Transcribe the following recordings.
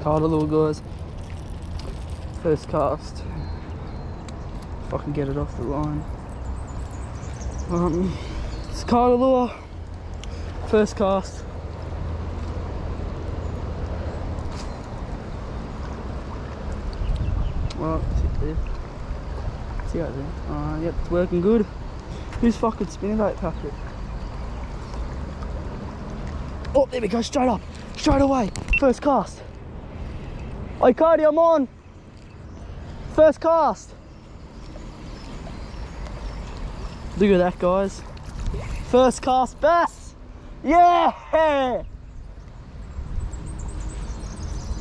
cicada lure, guys. First cast. If I can get it off the line. Cicada lure. First cast. Well, see out there. Yep, it's working good. Who's fucking spinning that packet? Oh, there we go, straight up, straight away. First cast. Oi, Cody, I'm on. First cast. Look at that, guys. First cast bass. Yeah.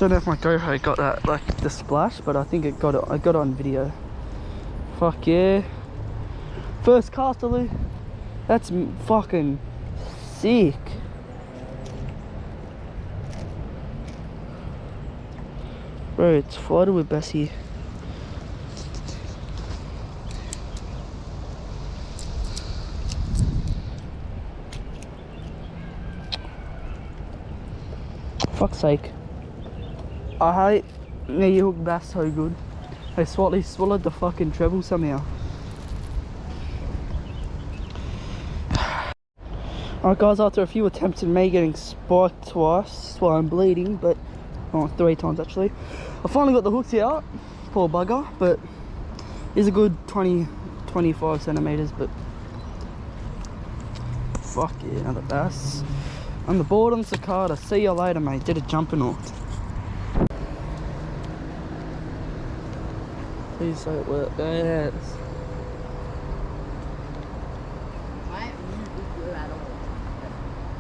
Don't know if my GoPro got that, like the splash, but I think it got it. I got it on video. Fuck yeah. First cast, Lou. That's fucking sick. Bro, it's flooded with bass here. Fuck's sake. I hate knee hook bass so good. They swallowed the fucking treble somehow. Alright guys, after a few attempts at me getting spiked twice while I'm bleeding, but oh, 3 times actually, I finally got the hooks out. Poor bugger, but it's a good 20-25 centimeters, but fuck yeah, another bass. On the board on cicada. See you later, mate. Did a jumping hook. Please say it worked. Yes.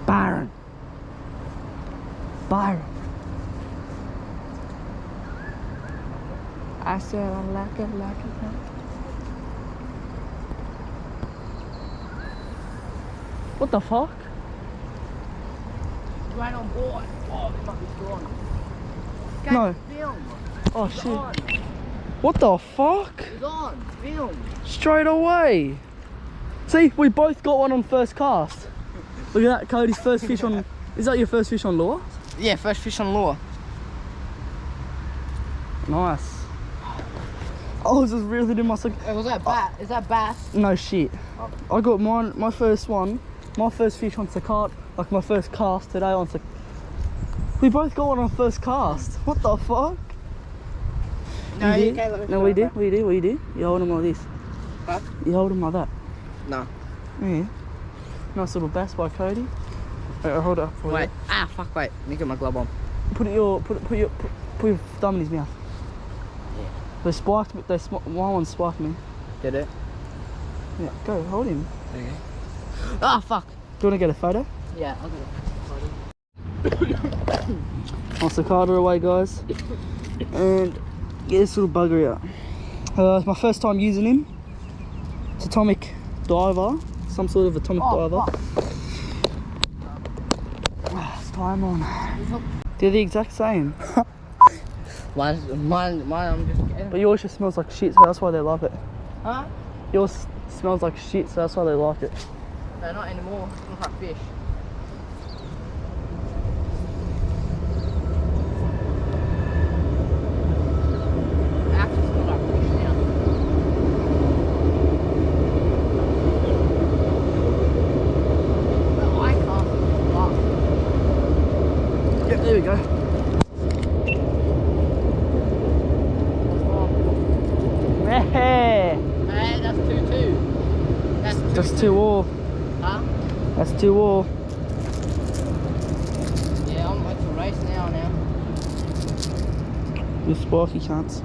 Byron. I said I like it. What the fuck? Right on board. Oh, it might be gone. No. Film. Oh It's shit. on. What the fuck? It's on. Film. Straight away. See, we both got one on first cast. Look at that, Cody's first fish on. Is that your first fish on lure? Yeah, first fish on lure. Nice. I was just reeling in my sick. Was that bass? Is that bass? No shit. Oh. I got my first one, my first fish on cicada, like my first cast today on cicada. We both got one on first cast. What the fuck? No, you you did? can't let me No, we did. You hold them like this. Huh? You hold them like that. No. Yeah. Nice little bass by Cody. Wait, hold it up for Wait. you. Ah, fuck, wait. Let me get my glove on. Put your thumb in his mouth. Yeah. They spiked me. One spiked me. Did it? Yeah. Go hold him. Okay. Ah, fuck. Do you want to get a photo? Yeah, I'll get it. I'll cicada away, guys, and get this little bugger out. It's my first time using him. It's atomic diver, some sort of atomic diver. It's time on. They're the exact same. Mine, I'm just getting. But yours just smells like shit, so that's why they love it. Huh? Yours smells like shit, so that's why they like it. No, not anymore. It smells like fish. It actually smells like fish now. But I can't smell. Yep, there we go. Hey, That's 2-2. That's 2-2. that's 2 all. Huh? That's 2 all. Yeah, I'm about to race now. You spiky cunts.